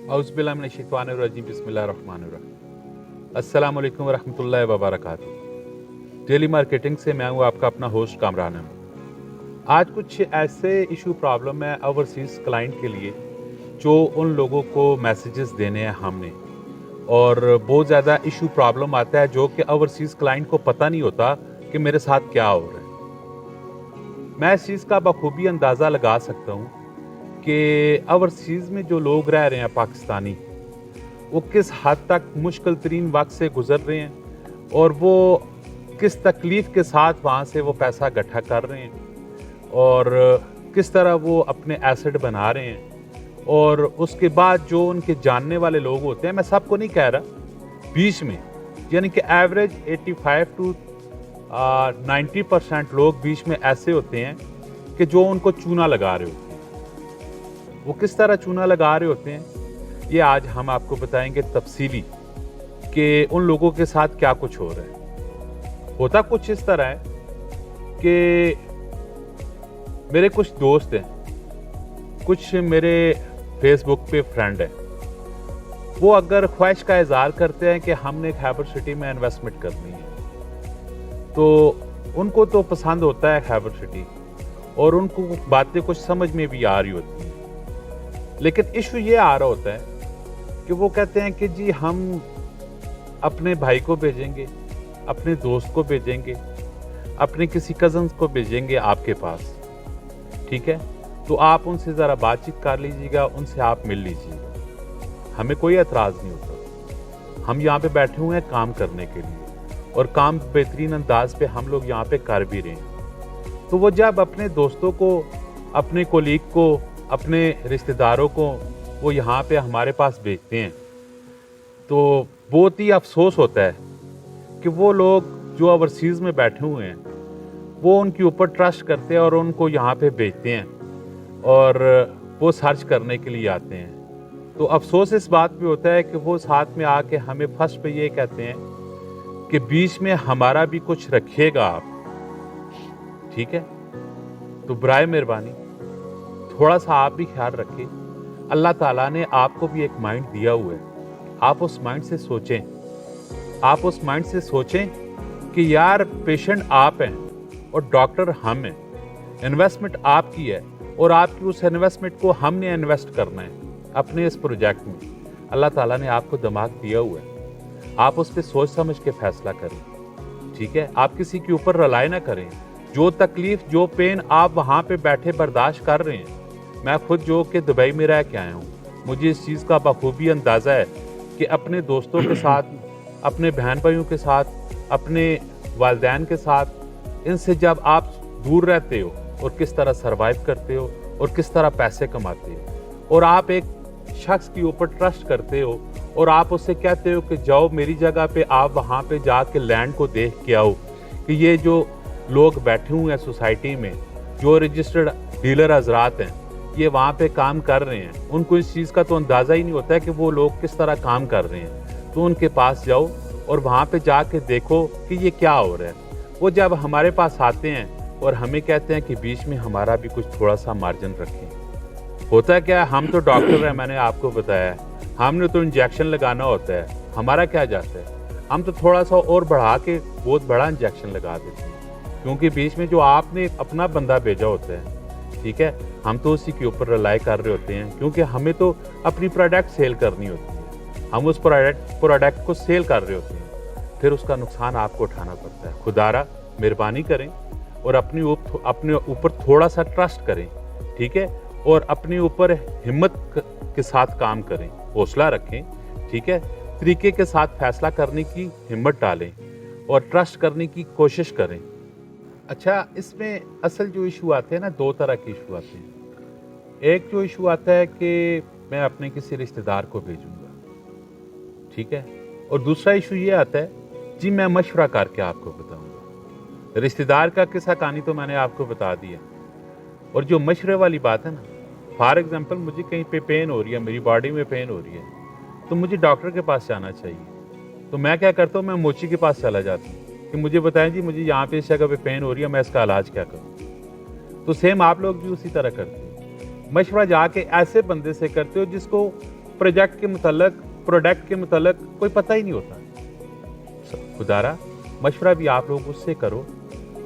औज़ुबिल्लाहिमिनश्शैतानिर्रजीम बिस्मिल्लाहिर्रहमानिर्रहीम। अस्सलामु अलैकुम वरहमतुल्लाहि वबरकातुहू। डेली मार्केटिंग से मैं हूँ आपका अपना होस्ट कामरान अहमद। आज कुछ ऐसे इशू प्रॉब्लम है ओवरसीज़ क्लाइंट के लिए जो उन लोगों को मैसेजेस देने हैं हमने, और बहुत ज़्यादा इशू प्रॉब्लम आता है जो कि ओवरसीज़ क्लाइंट को पता नहीं होता कि मेरे साथ क्या हो रहा है। मैं इस चीज़ का बखूबी अंदाज़ा लगा सकता हूँ कि ओवरसीज़ में जो लोग रह रहे हैं पाकिस्तानी, वो किस हद तक मुश्किल तरीन वक्त से गुजर रहे हैं और वो किस तकलीफ़ के साथ वहाँ से वो पैसा इकट्ठा कर रहे हैं और किस तरह वो अपने एसेट बना रहे हैं। और उसके बाद जो उनके जानने वाले लोग होते हैं, मैं सबको नहीं कह रहा, बीच में यानी कि एवरेज 85 to 90% लोग बीच में ऐसे होते हैं कि जो उनको चूना लगा रहे होते हैं। वो किस तरह चूना लगा रहे होते हैं, ये आज हम आपको बताएंगे तफसीली कि उन लोगों के साथ क्या कुछ हो रहा है। होता कुछ इस तरह है कि मेरे कुछ दोस्त हैं, कुछ मेरे फेसबुक पे फ्रेंड हैं, वो अगर ख्वाहिश का इजहार करते हैं कि हमने खैबर सिटी में इन्वेस्टमेंट करनी है, तो उनको तो पसंद होता है खैबर सिटी और उनको बातें कुछ समझ में भी आ रही होती हैं। लेकिन इशू ये आ रहा होता है कि वो कहते हैं कि जी हम अपने भाई को भेजेंगे, अपने दोस्त को भेजेंगे, अपने किसी कज़न्स को भेजेंगे आपके पास, ठीक है, तो आप उनसे ज़रा बातचीत कर लीजिएगा, उनसे आप मिल लीजिएगा। हमें कोई एतराज़ नहीं होता। हम यहाँ पे बैठे हुए हैं काम करने के लिए और काम बेहतरीन अंदाज पे हम लोग यहाँ पे कर भी रहे हैं। तो वो जब अपने दोस्तों को, अपने कोलीग को, अपने रिश्तेदारों को वो यहाँ पे हमारे पास भेजते हैं, तो बहुत ही अफसोस होता है कि वो लोग जो ओवरसीज़ में बैठे हुए हैं वो उनके ऊपर ट्रस्ट करते हैं और उनको यहाँ पे भेजते हैं और वो सर्च करने के लिए आते हैं। तो अफसोस इस बात पे होता है कि वो साथ में आके हमें फर्स्ट पे ये कहते हैं कि बीच में हमारा भी कुछ रखिएगा आप, ठीक है। तो बराए मेहरबानी थोड़ा सा आप भी ख्याल रखें। अल्लाह ताला ने आपको भी एक माइंड दिया हुआ है, आप उस माइंड से सोचें, आप उस माइंड से सोचें कि यार पेशेंट आप हैं और डॉक्टर हम हैं, इन्वेस्टमेंट आपकी है और आपकी उस इन्वेस्टमेंट को हमने इन्वेस्ट करना है अपने इस प्रोजेक्ट में। अल्लाह ताला ने आपको दिमाग दिया हुआ है, आप उस पर सोच समझ के फैसला करें, ठीक है। आप किसी के ऊपर रिलाय ना करें। जो तकलीफ, जो पेन आप वहाँ पे बैठे बर्दाश्त कर रहे हैं, मैं खुद जो कि दुबई में रह के आया हूँ, मुझे इस चीज़ का बखूबी अंदाज़ा है कि अपने दोस्तों के साथ, अपने बहन भाइयों के साथ, अपने वालिदैन के साथ, इनसे जब आप दूर रहते हो और किस तरह सरवाइव करते हो और किस तरह पैसे कमाते हो, और आप एक शख्स के ऊपर ट्रस्ट करते हो और आप उससे कहते हो कि जाओ मेरी जगह पे, आप वहाँ पे जाके लैंड को देख के आओ कि ये जो लोग बैठे हुए हैं सोसाइटी में, जो रजिस्टर्ड डीलर हजरात हैं, ये वहाँ पे काम कर रहे हैं, उनको इस चीज़ का तो अंदाज़ा ही नहीं होता है कि वो लोग किस तरह काम कर रहे हैं। तो उनके पास जाओ और वहाँ पे जाके देखो कि ये क्या हो रहा है। वो जब हमारे पास आते हैं और हमें कहते हैं कि बीच में हमारा भी कुछ थोड़ा सा मार्जिन रखें। होता क्या है, हम तो डॉक्टर हैं, मैंने आपको बताया, हमने तो इंजेक्शन लगाना होता है, हमारा क्या जाता है, हम तो थोड़ा सा और बढ़ा के बहुत बड़ा इंजेक्शन लगा देते हैं, क्योंकि बीच में जो आपने अपना बंदा भेजा होता है, ठीक है, हम तो उसी के ऊपर रिलाई कर रहे होते हैं, क्योंकि हमें तो अपनी प्रोडक्ट सेल करनी होती है, हम उस प्रोडक्ट को सेल कर रहे होते हैं, फिर उसका नुकसान आपको उठाना पड़ता है। खुदारा मेहरबानी करें और अपने ऊपर थोड़ा सा ट्रस्ट करें, ठीक है, और अपने ऊपर हिम्मत के साथ काम करें, हौसला रखें, ठीक है, तरीके के साथ फैसला करने की हिम्मत डालें और ट्रस्ट करने की कोशिश करें। अच्छा, इसमें असल जो इशू आते हैं ना, दो तरह के इशू आते हैं। एक जो इशू आता है कि मैं अपने किसी रिश्तेदार को भेजूंगा, ठीक है, और दूसरा इशू ये आता है जी मैं मशवरा करके आपको बताऊंगा। रिश्तेदार का किस्सा कहानी तो मैंने आपको बता दिया, और जो मशवरे वाली बात है ना, फॉर एग्जांपल मुझे कहीं पे पेन हो रही है, मेरी बॉडी में पेन हो रही है, तो मुझे डॉक्टर के पास जाना चाहिए। तो मैं क्या करता हूँ, मैं मोची के पास चला जाता हूँ कि मुझे बताएं जी मुझे यहाँ पे इस जगह पे पेन हो रही है, मैं इसका इलाज क्या करूँ। तो सेम आप लोग भी उसी तरह करते हो, मशवरा जाके ऐसे बंदे से करते हो जिसको प्रोडक्ट के मुतल्लिक कोई पता ही नहीं होता। खुदारा मशवरा भी आप लोग उससे करो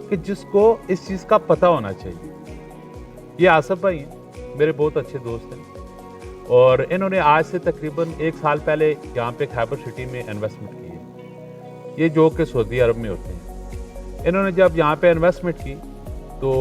कि जिसको इस चीज़ का पता होना चाहिए। ये आसिफ भाई हैं, मेरे बहुत अच्छे दोस्त हैं, और इन्होंने आज से तकरीबन 1 साल पहले यहाँ पे खैबर सिटी में इन्वेस्टमेंट की है। ये जो कि सऊदी अरब में होते हैं। इन्होंने जब यहाँ पे इन्वेस्टमेंट की तो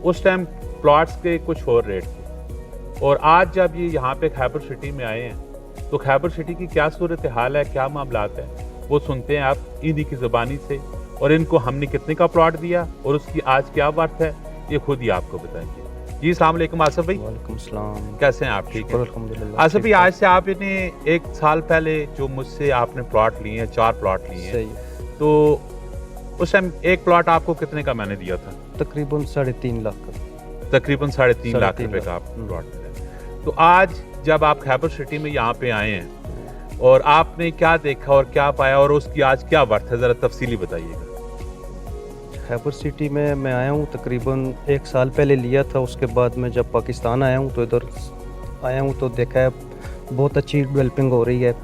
उस टाइम प्लॉट्स के कुछ और रेट थे, और आज जब ये यहाँ पे खैबर सिटी में आए हैं तो खैबर सिटी की क्या सूरत हाल है, क्या मामलात है, वो सुनते हैं आप इन्हीं की ज़बानी से। और इनको हमने कितने का प्लॉट दिया और उसकी आज क्या वर्थ है, ये खुद ही आपको बताएंगे। जी अस्सलाम वालेकुम आसिफ भाई। वालेकुम सलाम। कैसे हैं आप? ठीक है अल्हम्दुलिल्लाह। आसिफ भाई, आज से आप इन्हें 1 साल पहले जो मुझसे आपने प्लॉट लिए हैं, 4 प्लॉट लिए हैं, सही है। तो उस टाइम एक प्लॉट आपको कितने का मैंने दिया था? तकरीबन 3.5 लाख का। तकरीबन 3.5 लाख 3.5 रुपए का आप प्लॉट मिला। तो आज जब आप खैबर सिटी में यहाँ पे आए हैं और आपने क्या देखा और क्या पाया और उसकी आज क्या वर्थ है, ज़रा तफसीली बताइएगा। खैबर सिटी में मैं आया हूँ तकरीबन 1 साल पहले लिया था। उसके बाद मैं जब पाकिस्तान आया हूँ तो इधर आया हूँ तो देखा है बहुत अच्छी डेवलपिंग हो रही है,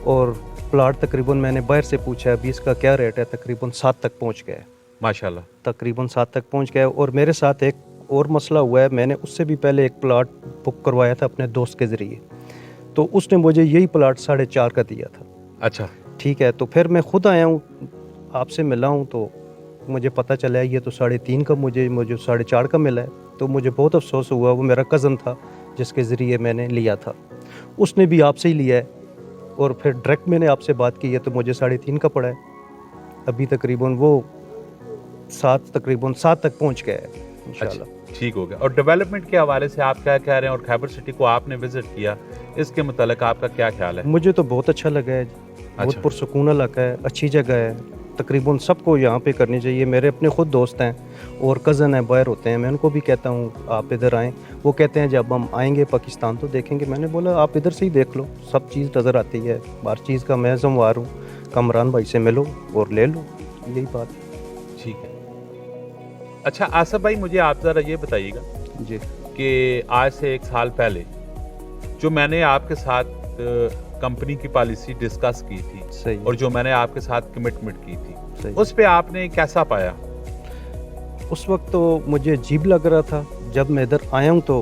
और प्लाट तकरीबन मैंने बाहर से पूछा है अभी इसका क्या रेट है, तकरीबन 7 तक पहुँच गया है। माशाल्लाह, तकरीबन 7 तक पहुँच गया है। और मेरे साथ एक और मसला हुआ है, मैंने उससे भी पहले एक प्लाट बुक करवाया था अपने दोस्त के ज़रिए, तो उसने मुझे यही प्लाट 4.5 का दिया था। अच्छा, ठीक है। तो फिर मैं खुद आया हूँ, आपसे मिला हूँ, तो मुझे पता चला है ये तो 3.5 का मुझे 4.5 का मिला है। तो मुझे बहुत अफसोस हुआ। वो मेरा कज़न था जिसके ज़रिए मैंने लिया था, उसने भी आपसे ही लिया है, और फिर डायरेक्ट मैंने आपसे बात की है तो मुझे 3.5 का पड़ा है। अभी तकरीबन वो तकरीबन 7 तक पहुँच गया है इंशाल्लाह। अच्छा, ठीक हो गया। और डेवलपमेंट के हवाले से आप क्या कह रहे हैं, और खैबर सिटी को आपने विजिट किया, इसके मुतालिक आपका क्या ख्याल है? मुझे तो बहुत अच्छा लगा है। बहुत पुरसुकून इलाका है, अच्छी जगह है। तकरीबन सबको यहाँ पे करनी चाहिए। मेरे अपने खुद दोस्त हैं और कज़न हैं, बाहर होते हैं, मैं उनको भी कहता हूँ आप इधर आएँ। वो कहते हैं जब हम आएंगे पाकिस्तान तो देखेंगे। मैंने बोला आप इधर से ही देख लो, सब चीज़ नज़र आती है। हर चीज़ का मैं ज़िम्मेवार हूँ, कमरान भाई से मिलो और ले लो, यही बात। ठीक है। अच्छा आसिफ भाई, मुझे आप ज़रा ये बताइएगा जी कि आज से 1 साल पहले जो मैंने आपके साथ कंपनी की पॉलिसी डिस्कस की थी, सही, और जो मैंने आपके साथ कमिटमेंट की थी, सही। उस पे आपने कैसा पाया? उस वक्त तो मुझे अजीब लग रहा था। जब मैं इधर आया हूँ तो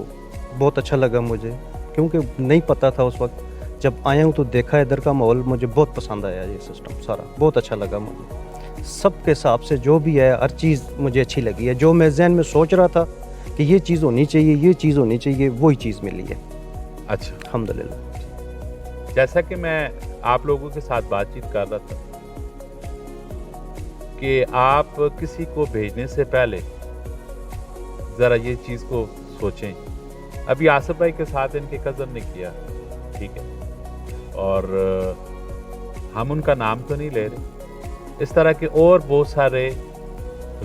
बहुत अच्छा लगा मुझे, क्योंकि नहीं पता था उस वक्त। जब आया हूँ तो देखा इधर का माहौल, मुझे बहुत पसंद आया। ये सिस्टम सारा बहुत अच्छा लगा मुझे। सबके हिसाब से जो भी है, हर चीज़ मुझे अच्छी लगी है। जो मैं जहन में सोच रहा था कि ये चीज़ होनी चाहिए, ये चीज़ होनी चाहिए, वही चीज़ मिली है। अच्छा, अल्हम्दुलिल्लाह। जैसा कि मैं आप लोगों के साथ बातचीत कर रहा था कि आप किसी को भेजने से पहले ज़रा ये चीज़ को सोचें। अभी आसिफ भाई के साथ इनके कज़न ने किया, ठीक है, और हम उनका नाम तो नहीं ले रहे। इस तरह के और बहुत सारे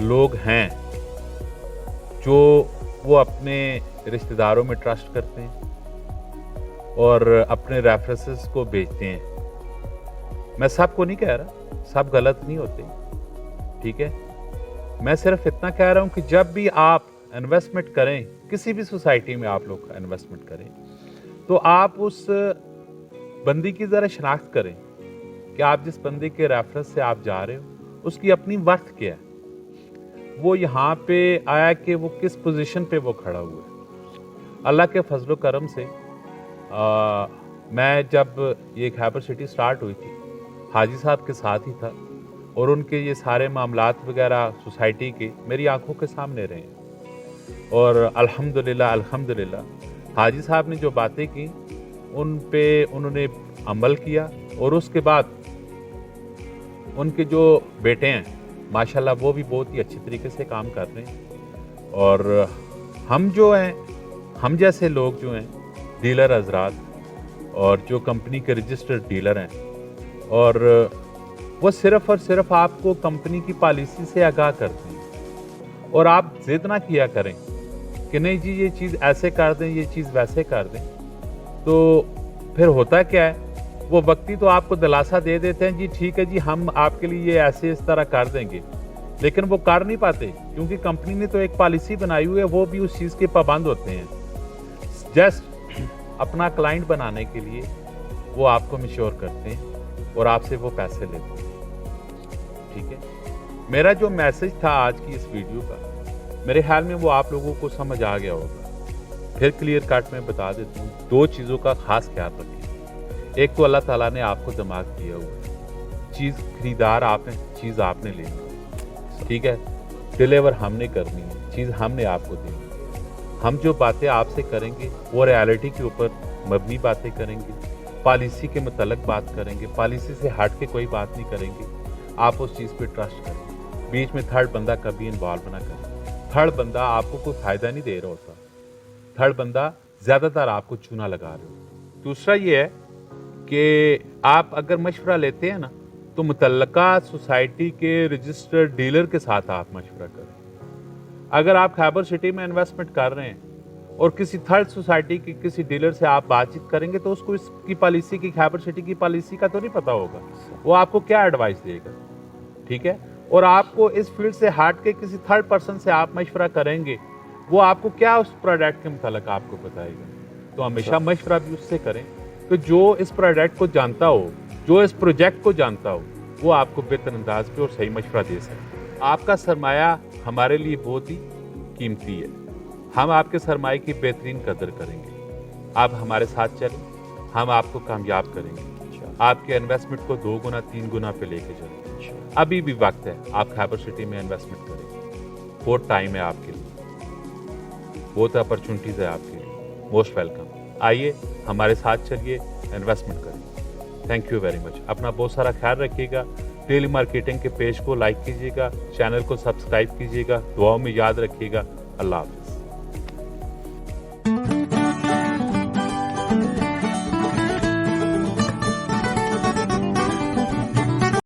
लोग हैं जो वो अपने रिश्तेदारों में ट्रस्ट करते हैं और अपने रेफरेंसेस को भेजते हैं। मैं सबको नहीं कह रहा, सब गलत नहीं होते, ठीक है। मैं सिर्फ इतना कह रहा हूं कि जब भी आप इन्वेस्टमेंट करें, किसी भी सोसाइटी में आप लोग इन्वेस्टमेंट करें, तो आप उस बंदी की ज़रा शनाख्त करें कि आप जिस बंदी के रेफरेंस से आप जा रहे हो उसकी अपनी वर्थ क्या है, वो यहाँ पे आया कि वो किस पोजीशन पे वो खड़ा हुआ है। अल्लाह के फजलो करम से मैं जब ये खैबर सिटी स्टार्ट हुई थी, हाजी साहब के साथ ही था, और उनके ये सारे मामलात वगैरह सोसाइटी के मेरी आंखों के सामने रहे हैं। और अल्हम्दुलिल्लाह हाजी साहब ने जो बातें की उन पे उन्होंने अमल किया, और उसके बाद उनके जो बेटे हैं माशाल्लाह वो भी बहुत ही अच्छी तरीके से काम कर रहे हैं। और हम जो हैं, हम जैसे लोग जो हैं, डीलर हजरात और जो कंपनी के रजिस्टर्ड डीलर हैं, और वो सिर्फ़ और सिर्फ आपको कंपनी की पॉलिसी से आगाह करते हैं, और आप जिद ना किया करें कि नहीं जी ये चीज़ ऐसे कर दें, ये चीज़ वैसे कर दें। तो फिर होता क्या है, वो वक्ती तो आपको दिलासा दे देते हैं जी ठीक है जी हम आपके लिए ये ऐसे इस तरह कर देंगे, लेकिन वो कर नहीं पाते, क्योंकि कंपनी ने तो एक पॉलिसी बनाई हुई है, वो भी उस चीज़ के पाबंद होते हैं। जस्ट अपना क्लाइंट बनाने के लिए वो आपको मिश्योर करते हैं और आपसे वो पैसे लेते हैं, ठीक है। मेरा जो मैसेज था आज की इस वीडियो का, मेरे ख्याल में वो आप लोगों को समझ आ गया होगा। फिर क्लियर कट में बता देता हूँ, 2 चीज़ों का खास ख्याल रखिए। एक तो अल्लाह ताला ने आपको दिमाग दिया हुआ है, चीज़ खरीदार आपने, चीज़ आपने लेनी है, ठीक है। डिलीवर हमने करनी है, चीज़ हमने आपको देनी है। हम जो बातें आपसे करेंगे वो रियलिटी के ऊपर मबनी बातें करेंगे, पॉलिसी के मुतल्लिक बात करेंगे, पॉलिसी से हट के कोई बात नहीं करेंगे। आप उस चीज़ पे ट्रस्ट करें, बीच में थर्ड बंदा कभी इन्वॉल्व ना करें। थर्ड बंदा आपको कोई फ़ायदा नहीं दे रहा होता, थर्ड बंदा ज़्यादातर आपको चूना लगा रहे हो। दूसरा ये है कि आप अगर मशवरा लेते हैं ना, तो मुतल्लका सोसाइटी के रजिस्टर्ड डीलर के साथ आप मशवरा करें। अगर आप खैबर सिटी में इन्वेस्टमेंट कर रहे हैं और किसी थर्ड सोसाइटी के किसी डीलर से आप बातचीत करेंगे, तो उसको इसकी पॉलिसी की, खैबर सिटी की पॉलिसी का तो नहीं पता होगा, वो आपको क्या एडवाइस देगा, ठीक है। और आपको इस फील्ड से हट के किसी थर्ड पर्सन से आप मशवरा करेंगे, वो आपको क्या उस प्रोडक्ट के मुतालिक आपको बताएगा। तो हमेशा मशवरा भी उससे करें कि जो इस प्रोडक्ट को जानता हो, जो इस प्रोजेक्ट को जानता हो, वो आपको बेहतर अंदाज पे और सही मशवरा दे सके। आपका सरमाया हमारे लिए बहुत ही कीमती है, हम आपके सरमाए की बेहतरीन कदर करेंगे। आप हमारे साथ चलें, हम आपको कामयाब करेंगे, आपके इन्वेस्टमेंट को 2 गुना 3 गुना पे लेके चलेंगे। अभी भी वक्त है, आप खैबर सिटी में इन्वेस्टमेंट करें, बहुत टाइम है आपके लिए, बहुत अपॉर्चुनिटीज़ है आपके लिए। मोस्ट वेलकम, आइए हमारे साथ चलिए, इन्वेस्टमेंट करें। Thank you very much. अपना बहुत सारा ख्याल रखिएगा। डेली मार्केटिंग के पेज को लाइक कीजिएगा, चैनल को सब्सक्राइब कीजिएगा, दुआओं में याद रखिएगा। अल्लाह हाफ़िज़।